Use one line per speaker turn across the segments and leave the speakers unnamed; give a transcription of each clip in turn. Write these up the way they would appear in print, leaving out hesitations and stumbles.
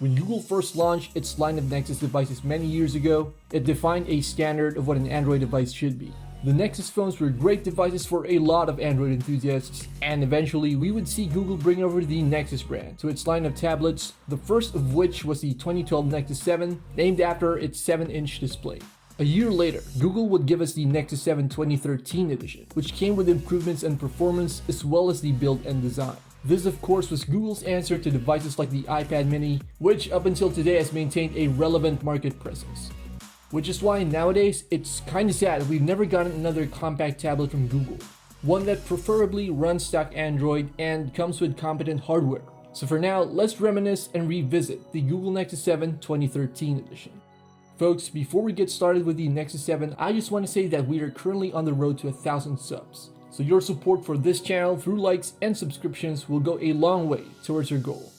When Google first launched its line of Nexus devices many years ago, it defined a standard of what an Android device should be. The Nexus phones were great devices for a lot of Android enthusiasts, and eventually we would see Google bring over the Nexus brand to its line of tablets, the first of which was the 2012 Nexus 7, named after its 7-inch display. A year later, Google would give us the Nexus 7 2013 edition, which came with improvements in performance as well as the build and design. This of course was Google's answer to devices like the iPad mini, which up until today has maintained a relevant market presence. Which is why nowadays it's kinda sad that we've never gotten another compact tablet from Google. One that preferably runs stock Android and comes with competent hardware. So for now, let's reminisce and revisit the Google Nexus 7 2013 edition. Folks, before we get started with the Nexus 7, I just want to say that we are currently on the road to 1,000 subs. So your support for this channel through likes and subscriptions will go a long way towards your goal.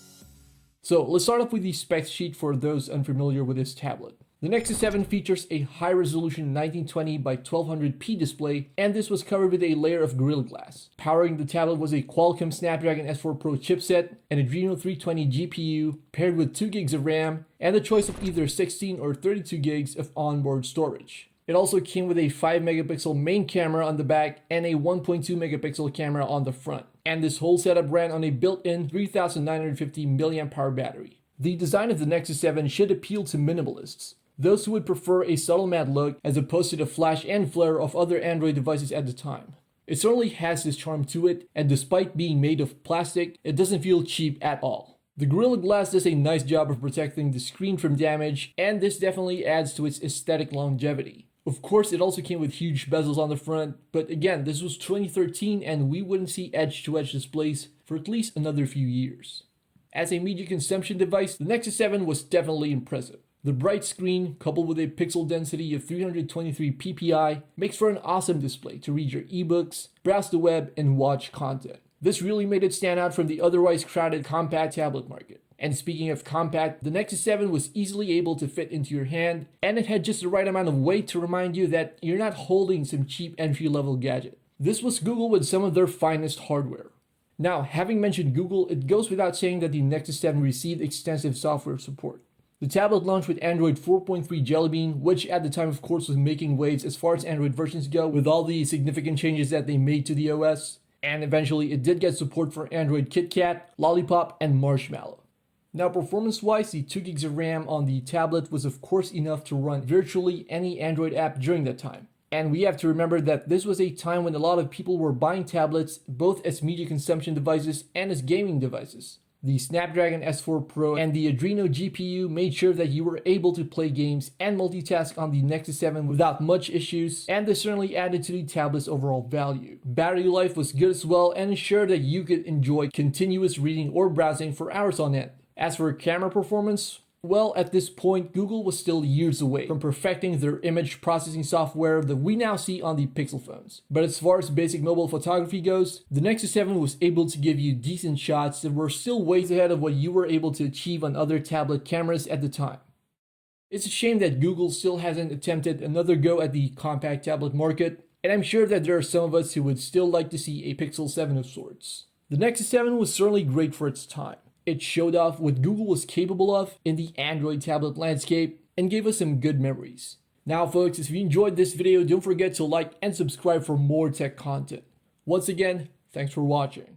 So let's start off with the specs sheet for those unfamiliar with this tablet. The Nexus 7 features a high-resolution 1920 by 1200p display, and this was covered with a layer of Gorilla Glass. Powering the tablet was a Qualcomm Snapdragon S4 Pro chipset, an Adreno 320 GPU, paired with 2 gigs of RAM, and the choice of either 16 or 32 gigs of onboard storage. It also came with a 5-megapixel main camera on the back and a 1.2 megapixel camera on the front. And this whole setup ran on a built-in 3950 mAh battery. The design of the Nexus 7 should appeal to minimalists, those who would prefer a subtle matte look as opposed to the flash and flare of other Android devices at the time. It certainly has this charm to it, and despite being made of plastic, it doesn't feel cheap at all. The Gorilla Glass does a nice job of protecting the screen from damage, and this definitely adds to its aesthetic longevity. Of course, it also came with huge bezels on the front, but again, this was 2013 and we wouldn't see edge-to-edge displays for at least another few years. As a media consumption device, the Nexus 7 was definitely impressive. The bright screen, coupled with a pixel density of 323 ppi, makes for an awesome display to read your ebooks, browse the web, and watch content. This really made it stand out from the otherwise crowded compact tablet market. And speaking of compact, the Nexus 7 was easily able to fit into your hand, and it had just the right amount of weight to remind you that you're not holding some cheap entry-level gadget. This was Google with some of their finest hardware. Now, having mentioned Google, it goes without saying that the Nexus 7 received extensive software support. The tablet launched with Android 4.3 Jelly Bean, which at the time of course was making waves as far as Android versions go with all the significant changes that they made to the OS, and eventually it did get support for Android KitKat, Lollipop, and Marshmallow. Now performance-wise, the 2 gigs of RAM on the tablet was of course enough to run virtually any Android app during that time. And we have to remember that this was a time when a lot of people were buying tablets both as media consumption devices and as gaming devices. The Snapdragon S4 Pro and the Adreno GPU made sure that you were able to play games and multitask on the Nexus 7 without much issues, and this certainly added to the tablet's overall value. Battery life was good as well and ensured that you could enjoy continuous reading or browsing for hours on end. As for camera performance, well, at this point, Google was still years away from perfecting their image processing software that we now see on the Pixel phones. But as far as basic mobile photography goes, the Nexus 7 was able to give you decent shots that were still ways ahead of what you were able to achieve on other tablet cameras at the time. It's a shame that Google still hasn't attempted another go at the compact tablet market, and I'm sure that there are some of us who would still like to see a Pixel 7 of sorts. The Nexus 7 was certainly great for its time. It showed off what Google was capable of in the Android tablet landscape and gave us some good memories. Now folks, if you enjoyed this video, don't forget to like and subscribe for more tech content. Once again, thanks for watching.